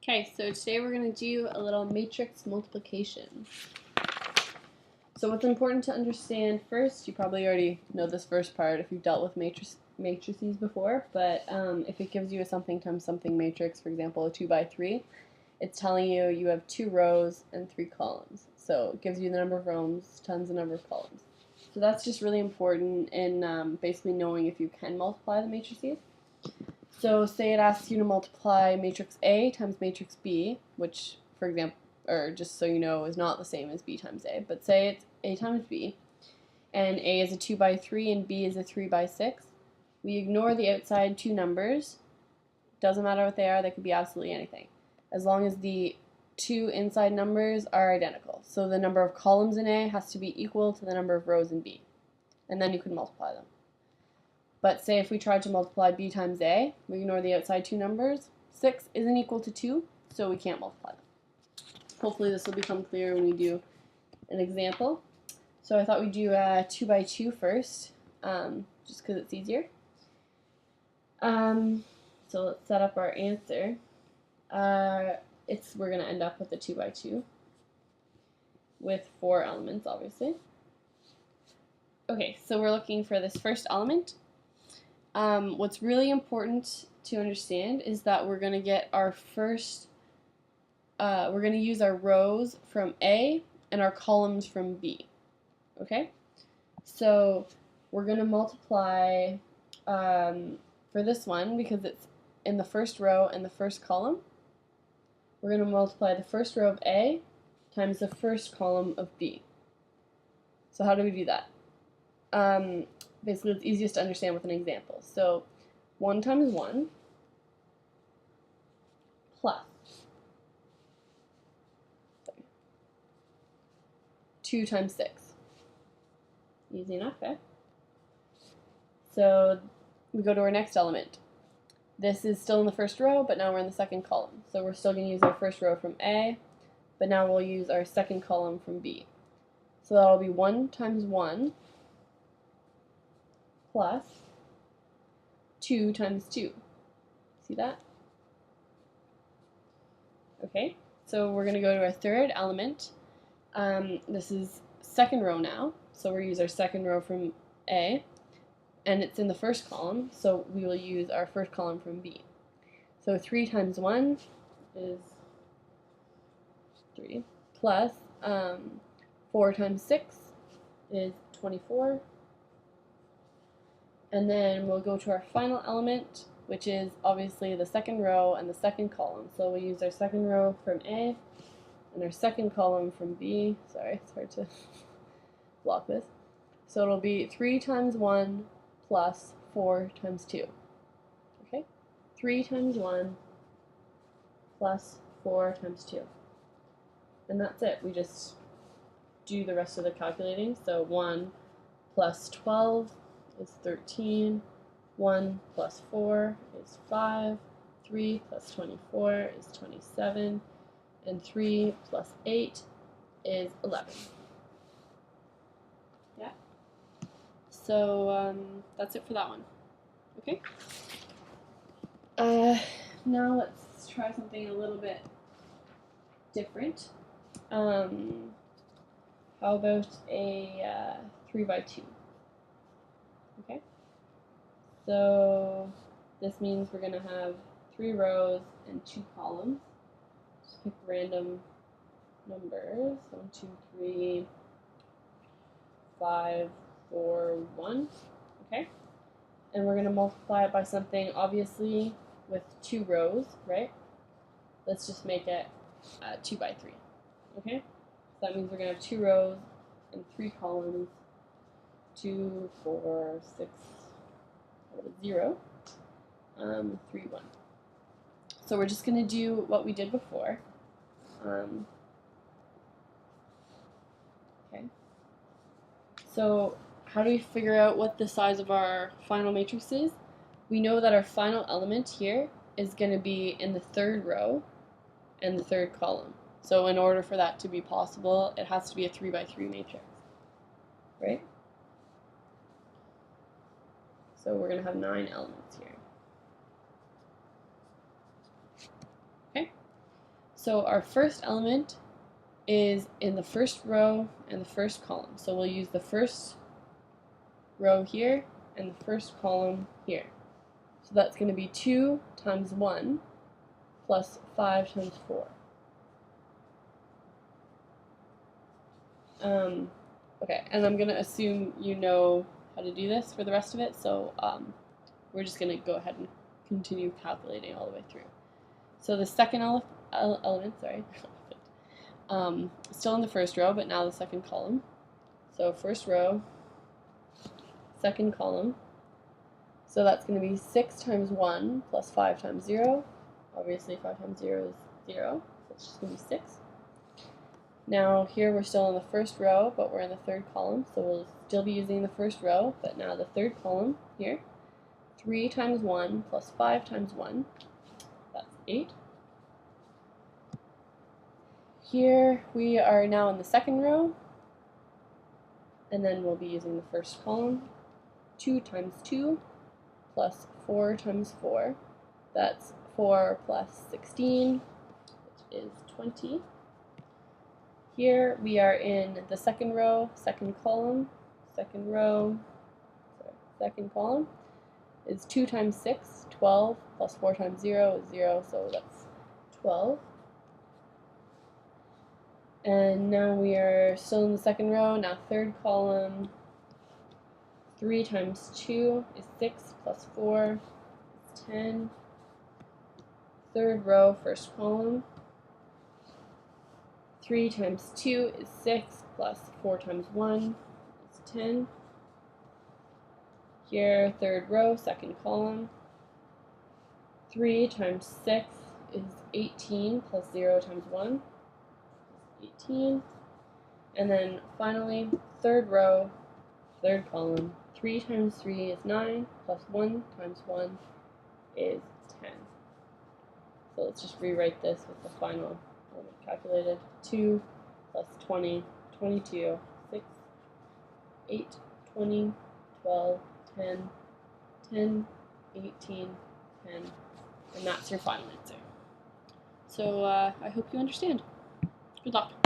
Okay, so today we're going to do a little matrix multiplication. So what's important to understand first, you probably already know this first part if you've dealt with matrices before, but if it gives you a something times something matrix, for example, a 2 by 3, it's telling you you have 2 rows and 3 columns. So it gives you the number of rows times the number of columns. So that's just really important in basically knowing if you can multiply the matrices. So say it asks you to multiply matrix A times matrix B, which, for example, or just so you know, is not the same as B times A, but say it's A times B, and A is a 2 by 3 and B is a 3 by 6. We ignore the outside two numbers. Doesn't matter what they could be absolutely anything, as long as the two inside numbers are identical. So the number of columns in A has to be equal to the number of rows in B, and then you can multiply them. But say if we tried to multiply B times A, we ignore the outside two numbers. 6 isn't equal to 2, so we can't multiply them. Hopefully this will become clear when we do an example. So I thought we'd do 2 by 2 first, just because it's easier. So let's set up our answer. We're going to end up with a 2 by 2 with 4 elements, obviously. Okay, so we're looking for this first element. What's really important to understand is that we're going to get our first, we're going to use our rows from A and our columns from B. Okay? So we're going to multiply, for this one, because it's in the first row and the first column, we're going to multiply the first row of A times the first column of B. So how do we do that? Basically, it's easiest to understand with an example. So 1 times 1 plus 2 times 6. Easy enough, eh? So we go to our next element. This is still in the first row, but now we're in the second column. So we're still going to use our first row from A, but now we'll use our second column from B. So that'll be 1 times 1 plus 2 times 2. See that? Okay, so we're going to go to our third element. This is second row now, so we'll use our second row from A, and it's in the first column, so we will use our first column from B. So 3 times 1 is 3, plus 4 times 6 is 24. And then we'll go to our final element, which is obviously the second row and the second column. So we'll use our second row from A and our second column from B. Sorry, it's hard to block this. So it'll be 3 times 1 plus 4 times 2. Okay? 3 times 1 plus 4 times 2. And that's it. We just do the rest of the calculating. So 1 plus 12 is 13, 1 plus 4 is 5, 3 plus 24 is 27, and 3 plus 8 is 11. Yeah? So that's it for that one. Okay? Now let's try something a little bit different. How about a 3 by 2? Okay, so this means we're going to have 3 rows and 2 columns. Just pick random numbers. 1, 2, 3, 5, 4, 1. Okay, and we're going to multiply it by something obviously with 2 rows, right? Let's just make it 2 by 3. Okay, so that means we're going to have 2 rows and 3 columns. 2, 4, 6, 0, 3, 1. So we're just going to do what we did before. Okay. So how do we figure out what the size of our final matrix is? We know that our final element here is going to be in the third row and the third column. So in order for that to be possible, it has to be a 3 by 3 matrix, right? So we're going to have 9 elements here. Okay? So our first element is in the first row and the first column. So we'll use the first row here and the first column here. So that's going to be 2 times 1 plus 5 times 4. Okay, and I'm going to assume you know how to do this for the rest of it, so we're just going to go ahead and continue calculating all the way through. So the second element, still in the first row, but now the second column. So first row, second column. So that's going to be 6 times 1 plus 5 times 0. Obviously 5 times 0 is 0, so it's just going to be 6. Now here we're still in the first row, but we're in the third column, so we'll still be using the first row, but now the third column here. 3 times 1 plus 5 times 1, that's 8. Here we are now in the second row, and then we'll be using the first column. 2 times 2 plus 4 times 4, that's 4 plus 16, which is 20. Here we are in the second row, second column, second column is 2 times 6, 12, plus 4 times 0 is 0, so that's 12. And now we are still in the second row, now third column, 3 times 2 is 6, plus 4 is 10. Third row, first column, 3 times 2 is 6, plus 4 times 1 is 10. Here, third row, second column, 3 times 6 is 18, plus 0 times 1 is 18. And then finally, third row, third column, 3 times 3 is 9, plus 1 times 1 is 10. So let's just rewrite this with the final element calculated. 2 plus 20, 22, 6, 8, 20, 12, 10, 10, 18, 10, and that's your final answer. So I hope you understand. Good luck.